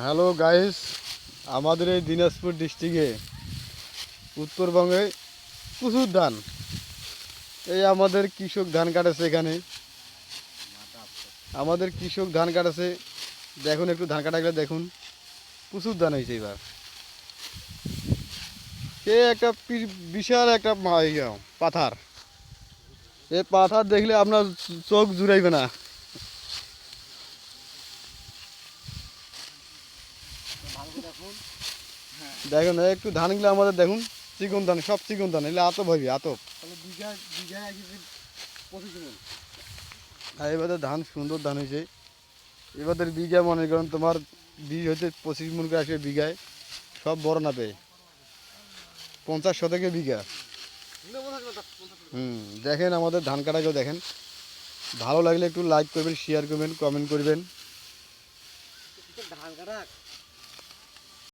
Hello guys, আমাদের এই দিনাজপুর ডিস্ট্রিক্টে উত্তরবঙ্গে প্রচুর ধান। এই আমাদের কৃষক ধান কাটেছে এখানে, আমাদের কৃষক ধান কাটেছে। দেখুন একটু ধান কাটাগুলো দেখুন, প্রচুর ধান হয়েছে এবার। সে একটা বিশাল একটা পাথার। এই পাথার দেখলে আপনার চোখ জুড়াইবে না। দেখুন একটু ধানগুলো আমাদের দেখুন, চিকন ধান, সব চিকন ধান, এগুলো আতপ হইবে আতপ। আর এবারে ধান সুন্দর ধান হয়েছে। এবারে বিঘা মনে করেন তোমার বীজ হচ্ছে 25 মন করে আসবে বিঘায়। সব বড় না পেয়ে 50 শতকে বিঘা। দেখেন আমাদের ধান কাটাকেও দেখেন। ভালো লাগলে একটু লাইক করবেন, শেয়ার করবেন, কমেন্ট করবেন।